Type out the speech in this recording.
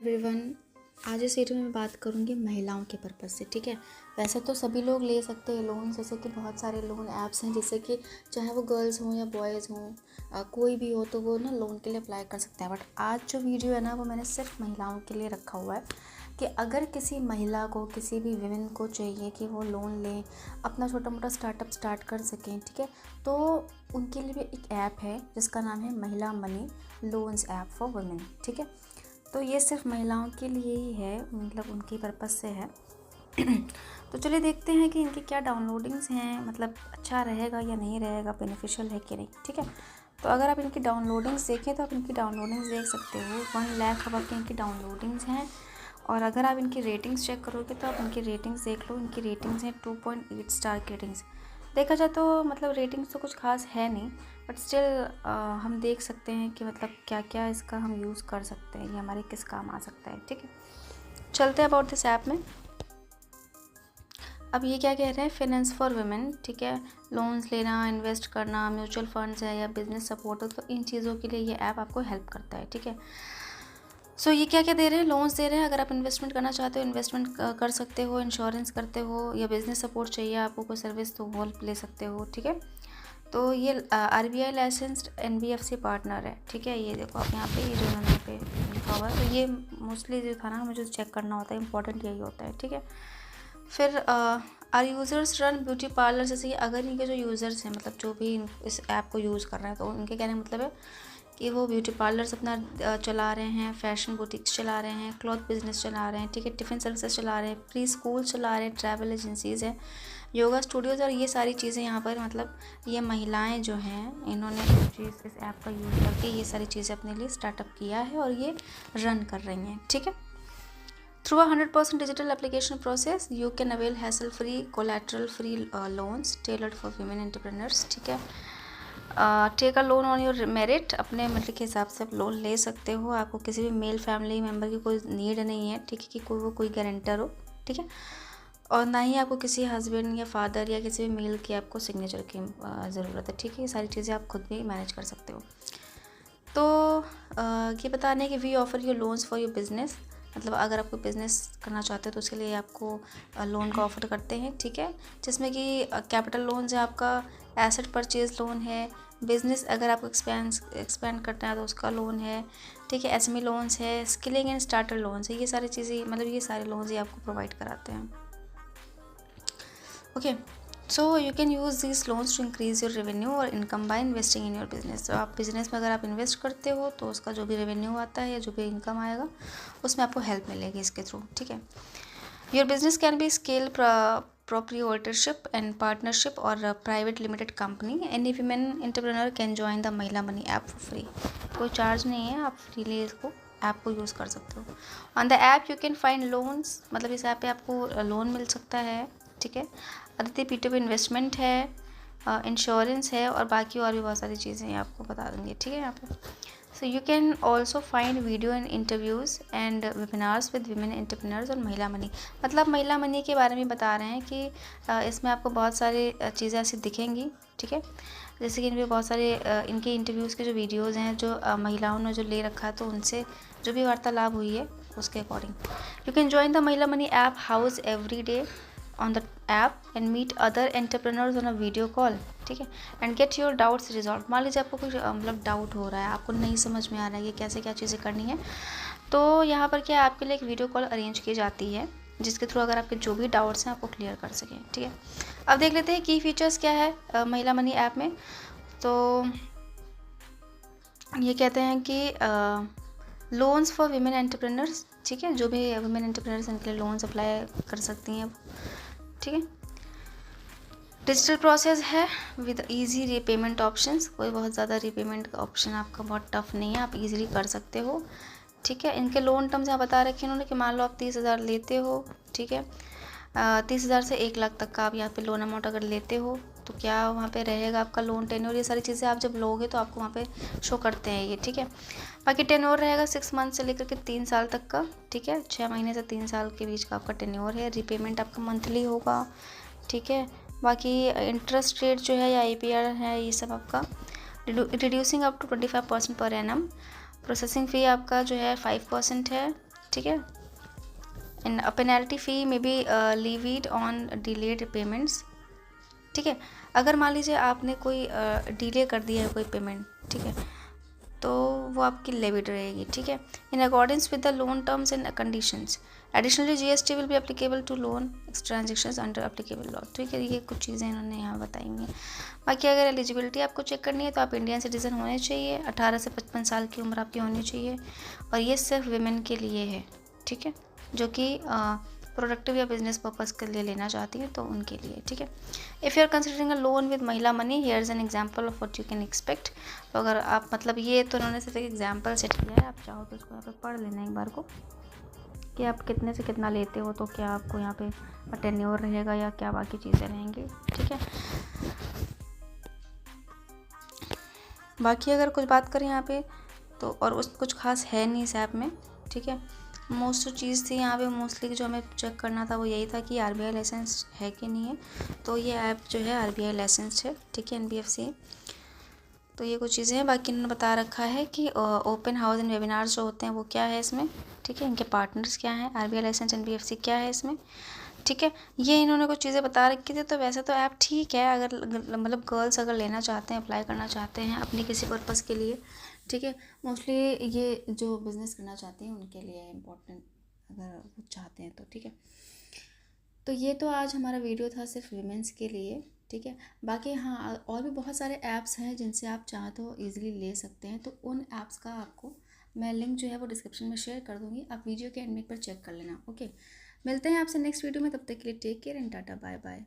Everyone, आज इस video में बात करूंगी महिलाओं के पर्पज़ से। ठीक है, वैसे तो सभी लोग ले सकते हैं लोन, जैसे कि बहुत सारे लोन ऐप्स हैं जिससे कि चाहे वो गर्ल्स हों या बॉयज़ हों, कोई भी हो तो वो ना लोन के लिए अप्लाई कर सकते हैं। बट आज जो वीडियो है ना वो मैंने सिर्फ महिलाओं के लिए रखा हुआ है कि अगर किसी महिला को, किसी भी विमेन को चाहिए कि वो लोन लें, अपना छोटा मोटा स्टार्टअप स्टार्ट कर सकें, ठीक है, तो उनके लिए भी एक ऐप है जिसका नाम है महिला money loans app for women. ठीक है, तो ये सिर्फ महिलाओं के लिए ही है, मतलब उनकी पर्पज़ से है। तो चलिए देखते हैं कि इनकी क्या डाउनलोडिंग्स हैं, मतलब अच्छा रहेगा या नहीं रहेगा, बेनिफिशियल है कि नहीं। ठीक है, तो अगर आप इनकी डाउनलोडिंग्स देखें तो आप इनकी डाउनलोडिंग्स देख सकते हो, 1 लाख अब की इनकी डाउनलोडिंग्स हैं। और अगर आप इनकी रेटिंग्स चेक करोगे तो आप इनकी रेटिंग्स देख लो, इनकी रेटिंग्स हैं 2.8 स्टार की रेटिंग्स। देखा जाए तो मतलब रेटिंग्स तो कुछ खास है नहीं, बट स्टिल हम देख सकते हैं कि मतलब क्या क्या इसका हम यूज़ कर सकते हैं, ये हमारे किस काम आ सकता है। ठीक है, चलते हैं अबाउट दिस ऐप में। अब ये क्या कह रहे हैं, फाइनेंस फॉर वुमेन। ठीक है, लोन्स लेना, इन्वेस्ट करना, म्यूचुअल फंड्स है या बिजनेस सपोर्ट हो, तो इन चीज़ों के लिए ये ऐप आपको हेल्प करता है। ठीक है, सो ये क्या क्या दे रहे हैं, लोन्स दे रहे हैं। अगर आप इन्वेस्टमेंट करना चाहते हो इन्वेस्टमेंट कर सकते हो, इंश्योरेंस करते हो या बिज़नेस सपोर्ट चाहिए आपको कोई सर्विस तो वो ले सकते हो। ठीक है, तो ये RBI लाइसेंस्ड NBFC पार्टनर है। ठीक है, ये देखो आप यहाँ पे, ये जो उन्होंने यहाँ पे लिखा हुआ है, तो ये मोस्टली जो था ना मुझे चेक करना होता है, इंपॉर्टेंट यही होता है। ठीक है, फिर are users run beauty parlour, जैसे अगर इनके जो यूज़र्स हैं, मतलब जो भी इस ऐप को यूज़ कर रहे हैं, तो उनके कहने का मतलब है कि वो ब्यूटी पार्लर्स अपना चला रहे हैं, फैशन बुटीक्स चला रहे हैं, क्लॉथ बिजनेस चला रहे हैं, ठीक है, टिफ़िन सर्विसेज चला रहे हैं, प्री स्कूल चला रहे हैं, ट्रैवल एजेंसीज़ हैं, योगा स्टूडियोज़, और ये सारी चीज़ें यहाँ पर मतलब ये महिलाएं जो हैं इन्होंने इस ऐप का यूज़ करके ये सारी चीज़ें अपने लिए स्टार्टअप किया है और ये रन कर रही हैं। ठीक है, through 100% digital application process you can avail hassle free, collateral free loans tailored for women entrepreneurs. ठीक है, take a loan on your merit, अपने मतलब के हिसाब से आप लोन ले सकते हो। आपको किसी भी मेल फैमिली मेम्बर की कोई नीड नहीं है, ठीक है, कि कोई गारंटर हो। ठीक है, और ना ही आपको किसी हस्बैंड या फादर या किसी भी मेल की आपको सिग्नेचर की ज़रूरत है। ठीक है, ये सारी चीज़ें आप खुद भी मैनेज कर सकते हो। तो ये बताने है कि we offer you loans for your business, मतलब अगर आप कोई बिज़नेस करना चाहते हो तो उसके लिए आपको लोन का ऑफर करते हैं। ठीक है, जिसमें कि कैपिटल लोन्स है, आपका एसेट परचेज लोन है, बिज़नेस अगर आपको एक्सपेंड करना है तो उसका लोन है। ठीक है, SME लोन्स है, स्किलिंग एंड स्टार्टर लोन्स है, ये सारी चीज़ें, मतलब ये सारे लोन्स ही आपको प्रोवाइड कराते हैं। Okay, so you can use this loans to increase your revenue और income by investing in your business. तो आप बिज़नेस में अगर आप इन्वेस्ट करते हो तो उसका जो भी रेवेन्यू आता है या जो भी इनकम आएगा उसमें आपको हेल्प मिलेगी इसके थ्रू। ठीक है, your business can be scale proprietorship and partnership or a private limited company. Any women entrepreneur can join the महिला मनी ऐप for free. कोई चार्ज नहीं है, आप फ्रीली इसको ऐप को यूज़ कर सकते हो। On the app you can find loans, मतलब इस ऐप पे आपको लोन मिल सकता है। ठीक है, अदिति P2P इन्वेस्टमेंट है, इंश्योरेंस है और बाकी और भी बहुत सारी चीज़ें आपको बता देंगे। ठीक है, यहाँ पे सो you can also find video and interviews and webinars with women entrepreneurs और महिला मनी। मतलब महिला मनी के बारे में बता रहे हैं कि इसमें आपको बहुत सारी चीज़ें ऐसी दिखेंगी। ठीक है, जैसे कि इनमें बहुत सारे इनके इंटरव्यूज़ के जो वीडियोज़ हैं, जो महिलाओं ने जो ले रखा है, तो उनसे जो भी वार्तालाप हुई है उसके according. You can join the Mahila Money app house every day on the app and meet other entrepreneurs on a video call. ठीक है, and get your doubts resolve. मान लीजिए आपको कोई मतलब डाउट हो रहा है, आपको नहीं समझ में आ रहा है कि कैसे क्या चीज़ें करनी है, तो यहाँ पर क्या आपके लिए एक वीडियो कॉल अरेंज की जाती है जिसके थ्रू अगर आपके जो भी डाउट्स हैं आपको क्लियर कर सकें। ठीक है, अब देख लेते हैं की फीचर्स क्या है महिला मनी ऐप में। तो ये कहते हैं कि लोन्स फॉर वीमेन एंटरप्रेन्योर्स। ठीक है, जो भी वुमेन एंटरप्रेन्योर्स इनके लिए लोन्स अप्लाई कर सकती हैं। ठीक है, डिजिटल प्रोसेस है विद इजी रीपेमेंट ऑप्शंस, कोई बहुत ज़्यादा रीपेमेंट का ऑप्शन आपका बहुत टफ नहीं है, आप इजीली कर सकते हो। ठीक है, इनके लोन टर्म्स यहाँ बता रखे हैं उन्होंने कि मान लो आप 30,000 लेते हो। ठीक है, 30,000 से 1 लाख तक का आप यहाँ पे लोन अमाउंट अगर लेते हो तो क्या वहाँ पे रहेगा आपका लोन टेन्योर, ये सारी चीज़ें आप जब लोगे तो आपको वहाँ पे शो करते हैं ये। ठीक है, बाकी टेन्योर रहेगा 6 मंथ से लेकर के 3 साल तक का। ठीक है, 6 महीने से 3 साल के बीच का आपका टेन्योर है। रीपेमेंट आपका मंथली होगा। ठीक है, बाकी इंटरेस्ट रेट जो है या APR है, ये सब आपका reducing up to 25% per annum. Processing fee आपका जो है 5% है। ठीक है। In a penalty fee may be levied on delayed payments, ठीक है। अगर मान लीजिए आपने कोई डिले कर दिया है कोई पेमेंट, ठीक है, तो वो आपकी लेविड रहेगी, ठीक है। In accordance with the loan terms and conditions, additionally GST will be applicable to loan transactions under applicable law, ठीक है। ये कुछ चीज़ें इन्होंने यहाँ बताई हुई हैं। बाकी अगर एलिजिबिलिटी आपको चेक करनी है तो आप इंडियन सिटीज़न होने चाहिए, 18 से 55 साल की उम्र आपकी होनी चाहिए, और ये सिर्फ विमेन के लिए है, ठीक है, जो कि प्रोडक्टिव या बिजनेस पर्पज़ के लिए लेना चाहती हैं तो उनके लिए, ठीक है। If you are considering a loan with Mahila Money, here is an example of what you can expect. तो अगर आप मतलब ये तो उन्होंने सिर्फ एक एग्जांपल सेट किया है, आप चाहो तो इसको यहाँ पे पढ़ लेना एक बार को कि आप कितने से कितना लेते हो, तो क्या आपको यहाँ पे टेन्योर रहेगा या क्या बाकी चीज़ें रहेंगी, ठीक है। बाकी अगर कुछ बात करें यहाँ पे तो और उस कुछ खास है नहीं इस ऐप में, ठीक है। मोस्ट चीज़ थी यहाँ पे, मोस्टली जो हमें चेक करना था वो यही था कि आरबीआई लाइसेंस है कि नहीं है। तो ये ऐप जो है आरबीआई लाइसेंस है, ठीक है, एनबीएफसी। तो ये कुछ चीज़ें हैं। बाकी इन्होंने बता रखा है कि ओपन हाउस एंड वेबिनार्स जो होते हैं वो क्या है इसमें, ठीक है, इनके पार्टनर्स क्या हैं, आरबीआई लाइसेंस एनबीएफसी क्या है इसमें, ठीक है। ये इन्होंने कुछ चीज़ें बता रखी थी। तो वैसे तो ऐप ठीक है, अगर मतलब गर्ल्स अगर लेना चाहते हैं, अप्लाई करना चाहते हैं अपनी किसी पर्पज़ के लिए, ठीक है। मोस्टली ये जो बिज़नेस करना चाहती हैं उनके लिए इम्पोर्टेंट, अगर वो चाहते हैं तो, ठीक है। तो ये तो आज हमारा वीडियो था सिर्फ वीमेंस के लिए, ठीक है। बाकी हाँ, और भी बहुत सारे ऐप्स हैं जिनसे आप चाहो तो ईज़िली ले सकते हैं। तो उन ऐप्स का आपको मैं लिंक जो है वो डिस्क्रिप्शन में शेयर कर दूँगी, आप वीडियो के एंड में पर चेक कर लेना, ओके। मिलते हैं आपसे नेक्स्ट वीडियो में, तब तक के लिए take care and tata bye bye.